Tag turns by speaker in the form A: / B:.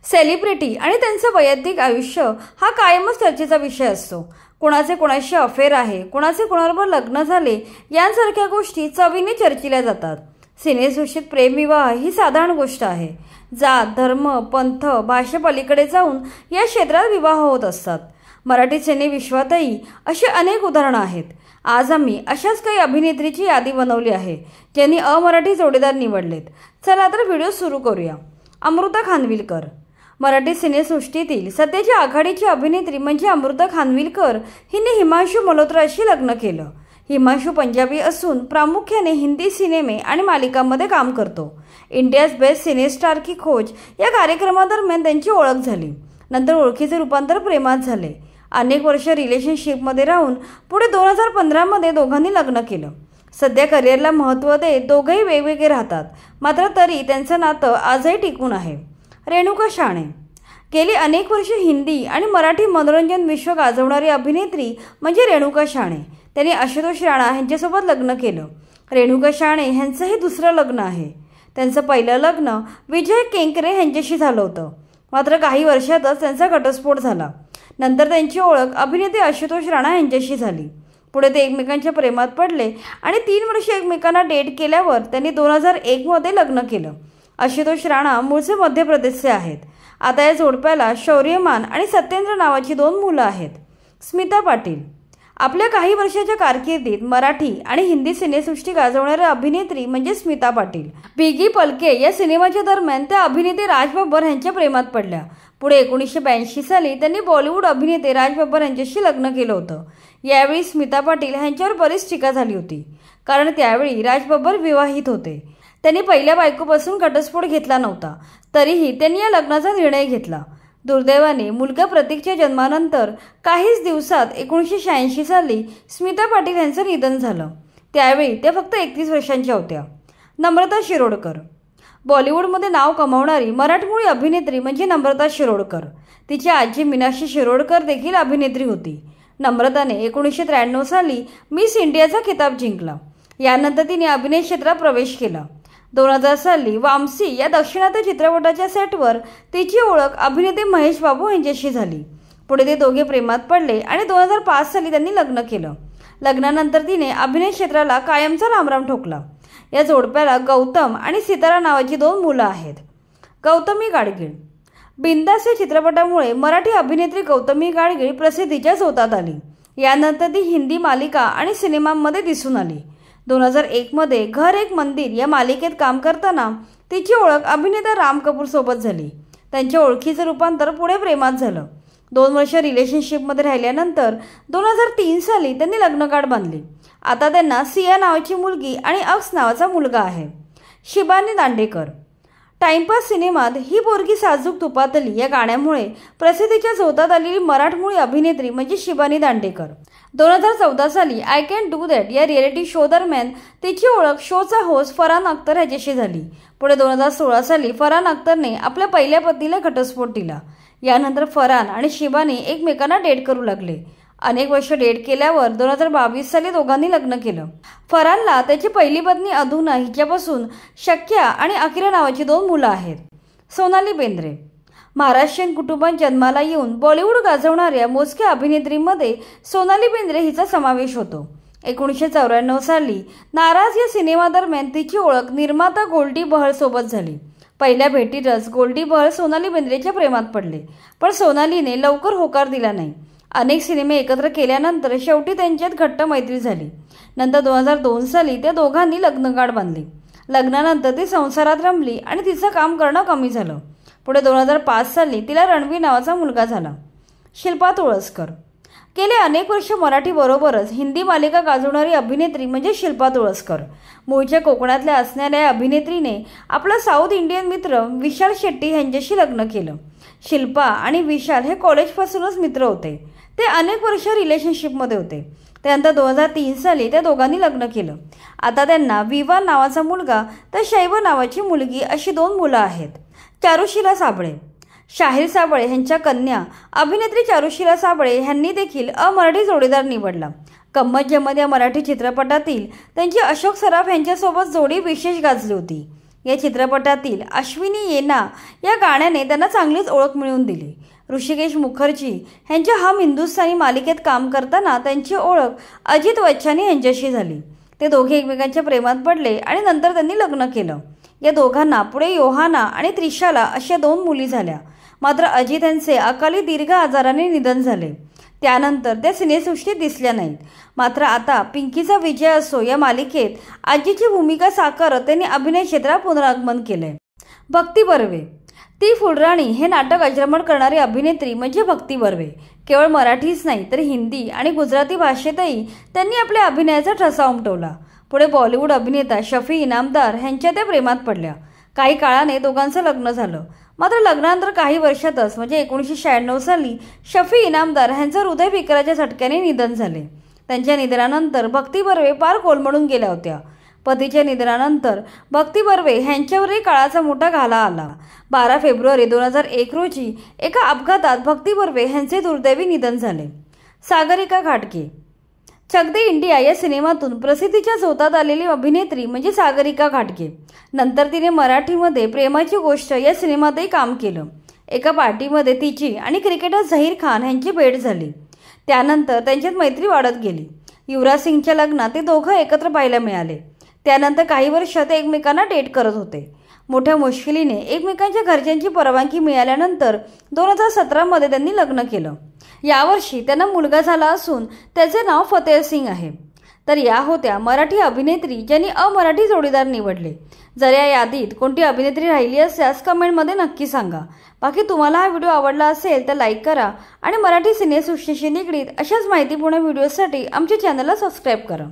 A: Celebrity आणि त्यांचं वैयक्तिक आयुष्य हा कायमच चर्चेचा विषय असतो। कोणाचे कोणाशी अफेअर आहे, कोणाचे कोणाबरोबर लग्न झाले यांसारख्या गोष्टी चवीने चर्चिल्या जातात। सिनेसृष्टीत प्रेमविवाह ही साधारण गोष्ट आहे। जात, धर्म, पंथ, भाषेपलीकडे जाऊन या क्षेत्रात विवाह होत असतात। मराठी सिने विश्वातही अशी अनेक उदाहरणं आहेत। आज आम्ही अशाच काही अभिनेत्रीची यादी बनवली आहे ज्यांनी अमराठी जोडीदार निवडलेत। चला तर व्हिडिओ सुरू करूया। अमृता खानविलकर मराठी सिनेसृष्टीतील सध्याची आघाडीची अभिनेत्री म्हणजे अमृता खानविलकर हिने हिमांशू मल्होत्राशी लग्न केलं। हिमांशू पंजाबी असून प्रामुख्याने हिंदी सिनेमे आणि मालिकांमध्ये काम करतो। इंडियाज बेस्ट सिनेस्टार की खोज या कार्यक्रमादरम्यान त्यांची ओळख झाली। नंतर ओळखीचे रूपांतर प्रेमात झाले। अनेक वर्ष रिलेशनशिपमध्ये राहून पुढे 2015 मध्ये दोघांनी लग्न केलं। सध्या करिअरला महत्त्व देत दोघेही वेगवेगळे राहतात, मात्र तरी त्यांचं नातं आजही टिकून आहे। रेणुका शहाणे गेली अनेक वर्षे हिंदी आणि मराठी मनोरंजन विश्व गाजवणारी अभिनेत्री म्हणजे रेणुका शहाणे। त्यांनी आशुतोष राणा यांच्यासोबत लग्न केलं। रेणुका शहाणे यांचं हे दुसरं लग्न आहे। त्यांचं पहिलं लग्न विजय केंकरे यांच्याशी झालं होतं, मात्र काही वर्षातच त्यांचा घटस्फोट झाला। नंतर त्यांची ओळख अभिनेते आशुतोष राणा यांच्याशी झाली। पुढे ते एकमेकांच्या प्रेमात पडले आणि 3 वर्ष एकमेकांना डेट केल्यावर त्यांनी 2001 मध्ये लग्न केलं। आशुतोष राणा मूळचे मध्य प्रदेशचे आहेत। आता या जोडप्याला शौर्यमान आणि सत्येंद्र नावाची 2 मुलं आहेत। स्मिता पाटील आपल्या काही वर्षाच्या कारकिर्दीत मराठी आणि हिंदी सिनेसृष्टी गाजवणाऱ्या अभिनेत्री म्हणजे स्मिता पाटील। बिगी पलके या सिनेमाच्या दरम्यान त्या अभिनेते राज बब्बर यांच्या प्रेमात पडल्या। पुढे 1982 साली त्यांनी बॉलिवूड अभिनेते राज बब्बर यांच्याशी लग्न केलं होतं। यावेळी स्मिता पाटील यांच्यावर बरीच टीका झाली होती, कारण त्यावेळी राज बब्बर विवाहित होते। त्यांनी पहिल्या बायकोपासून घटस्फोट घेतला नव्हता, तरीही त्यांनी या लग्नाचा निर्णय घेतला। दुर्दैवाने मुलगा प्रतीकच्या जन्मानंतर काहीच दिवसात 1986 साली स्मिता पाटील यांचं निधन झालं। त्यावेळी त्या फक्त 31 वर्षांच्या होत्या। नम्रता शिरोडकर बॉलिवूडमध्ये नाव कमावणारी मराठमोळी अभिनेत्री म्हणजे नम्रता शिरोडकर। तिची आजी मीनाक्षी शिरोडकर देखील अभिनेत्री होती। नम्रताने 1993 साली मिस इंडियाचा खिताब जिंकला। यानंतर तिने अभिनय क्षेत्रात प्रवेश केला। 2000 साली वामसी या दक्षिणात्य चित्रपटाच्या सेटवर तिची ओळख अभिनेते महेश बाबू यांच्याशी झाली। पुढे ते दोघे प्रेमात पडले आणि 2005 साली त्यांनी लग्न केलं। लग्नानंतर तिने अभिनय क्षेत्राला कायमचा रामराम ठोकला। या जोडप्याला गौतम आणि सितारा नावाची 2 मुलं आहेत। गौतमी गाडगीळ बिंदास या चित्रपटामुळे मराठी अभिनेत्री गौतमी गाडगीळ प्रसिद्धीच्या झोतात आली। यानंतर ती हिंदी मालिका आणि सिनेमांमध्ये दिसून आली। 2001 मध्ये घर एक मंदिर या मालिकेत काम करताना तिची ओळख अभिनेता राम कपूर सोबत झाली। त्यांच्या ओळखीचं रूपांतर पुढे प्रेमात झालं। 2 वर्ष रिलेशनशिपमध्ये राहिल्यानंतर 2003 साली त्यांनी लग्नगाठ बांधली। आता त्यांना सिया नावाची मुलगी आणि अक्स नावाचा मुलगा आहे। शिबानी दांडेकर टाइमपास सिनेमात ही पोरगी साजूक तुपातली या गाण्यामुळे प्रसिद्धीच्या झोतात आलेली मराठमोळी अभिनेत्री म्हणजे शिबानी दांडेकर। 2014 साली आय कॅन डू दॅट या रिएलिटी शो दरम्यान तिची ओळख शोचा होस्ट फरहान अख्तर याच्याशी झाली। पुढे 2016 साली फरहान अख्तरने आपल्या पहिल्या पत्नीला घटस्फोट दिला। यानंतर फरहान आणि शिबानी एकमेकांना डेट करू लागले। अनेक वर्ष डेट केल्यावर 2022 साली दोघांनी लग्न केलं। फरहानला त्याची पहिली पत्नी अधुना हिच्यापासून शक्या आणि अकिरा नावाची 2 मुलं आहेत। सोनाली बेंद्रे महाराष्ट्रीयन कुटुंबात जन्माला येऊन बॉलिवूड गाजवणाऱ्या मोजक्या अभिनेत्रींमध्ये सोनाली बेंद्रे हिचा समावेश होतो। 1994 साली नाराज या सिनेमादरम्यान तिची ओळख निर्माता गोल्डी बहल सोबत झाली। पहिल्या भेटीतच गोल्डी बहल सोनाली बेंद्रेच्या प्रेमात पडले, पण सोनालीने लवकर होकार दिला नाही। अनेक सिनेमे एकत्र केल्यानंतर शेवटी त्यांच्यात घट्ट मैत्री झाली। नंतर 2002 साली त्या दोघांनी लग्नगाठ बांधली। लग्नानंतर ती संसारात रमली आणि तिचं काम करणं कमी झालं। पुढे 2005 साली तिला रणवीर नावाचा मुलगा झाला। शिल्पा तुळसकर गेले अनेक वर्ष मराठी बरोबरच हिंदी मालिका गाजवणारी अभिनेत्री म्हणजे शिल्पा तुळसकर। मूळच्या कोकणातल्या असणाऱ्या या अभिनेत्रीने आपला साऊथ इंडियन मित्र विशाल शेट्टी यांच्याशी लग्न केलं। शिल्पा आणि विशाल हे कॉलेजपासूनच मित्र होते। ते अनेक वर्ष रिलेशनशिपमध्ये होते। त्यानंतर 2003 साली त्या दोघांनी लग्न केलं। आता त्यांना विवान नावाचा मुलगा तर शैव नावाची मुलगी अशी 2 मुलं आहेत। चारुशीला साबळे शाहीर साबळे यांच्या कन्या अभिनेत्री चारुशीला साबळे यांनी देखील अमराठी जोडीदार निवडला। गंमत जम्मत या मराठी चित्रपटातील त्यांची अशोक सराफ यांच्यासोबत जोडी विशेष गाजली होती। या चित्रपटातील अश्विनी येना या गाण्याने त्यांना चांगलीच ओळख मिळवून दिली. ऋषिकेश मुखर्जी यांच्या हम हिंदुस्तानी मालिकेत काम करताना त्यांची ओळख अजित बच्चन यांच्याशी झाली. ते दोघे एकमेकांच्या प्रेमात पडले आणि नंतर त्यांनी लग्न केलं. या दोघांना पुढे योहाना आणि त्रिशाला अशा 2 मुली झाल्या. मात्र अजित यांचे अकाली दीर्घ आजाराने निधन झाले. त्यानंतर त्या सिनेसृष्टीत दिसल्या नाहीत. मात्र आता पिंकीचा विजय असो या मालिकेत आजीची भूमिका साकारत त्यांनी अभिनय क्षेत्रात पुनरागमन केले. भक्ती बर्वे. ती फुलराणी हे नाटक अजरामर करणारी अभिनेत्री म्हणजे भक्ती बर्वे. केवळ मराठीच नाही तर हिंदी आणि गुजराती भाषेतही त्यांनी आपल्या अभिनयाचा ठसा उमटवला. पुढे बॉलिवूड अभिनेता शफी इनामदार यांच्या त्या प्रेमात पडल्या. काही काळाने दोघांचं लग्न झालं. मात्र लग्नानंतर काही वर्षातच म्हणजे 1996 साली शफी इनामदार यांचं हृदयविकाराच्या झटक्याने निधन झाले. त्यांच्या निधनानंतर भक्ती बर्वे पार कोलमडून गेल्या होत्या. पतीच्या निधनानंतर भक्ती बर्वे यांच्यावरही काळाचा मोठा घाला आला. 12 फेब्रुवारी 2001 रोजी एका अपघातात भक्ती बर्वे यांचे दुर्दैवी निधन झाले. सागरिका घाटगे. चक दे इंडिया या सिनेमातून प्रसिद्धीच्या झोतात आलेली अभिनेत्री म्हणजे सागरिका घाटगे. नंतर तिने मराठीमध्ये प्रेमाची गोष्ट या सिनेमातही काम केलं. एका पार्टीमध्ये तिची आणि क्रिकेटर झहीर खान यांची भेट झाली. त्यानंतर त्यांच्यात मैत्री वाढत गेली. युवराज सिंगच्या लग्नात ते दोघं एकत्र पाहायला मिळाले. त्यानंतर काही वर्ष ते एकमेकांना डेट करत होते. मोठ्या मुश्किलीने एकमेकांच्या घरच्यांची परवानगी मिळाल्यानंतर 2017 मध्ये त्यांनी लग्न केलं. यावर्षी त्यांना मुलगा झाला असून त्याचे नाव फतेह सिंग आहे. तर या होत्या मराठी अभिनेत्री ज्यांनी अमराठी जोडीदार निवडले. जर या यादीत कोणती अभिनेत्री राहिली असल्यास कमेंटमध्ये नक्की सांगा. बाकी तुम्हाला हा व्हिडिओ आवडला असेल तर लाईक करा आणि मराठी सिनेसृष्टीशी निगडीत अशाच माहितीपूर्ण व्हिडिओसाठी आमच्या चॅनलला सबस्क्राईब करा.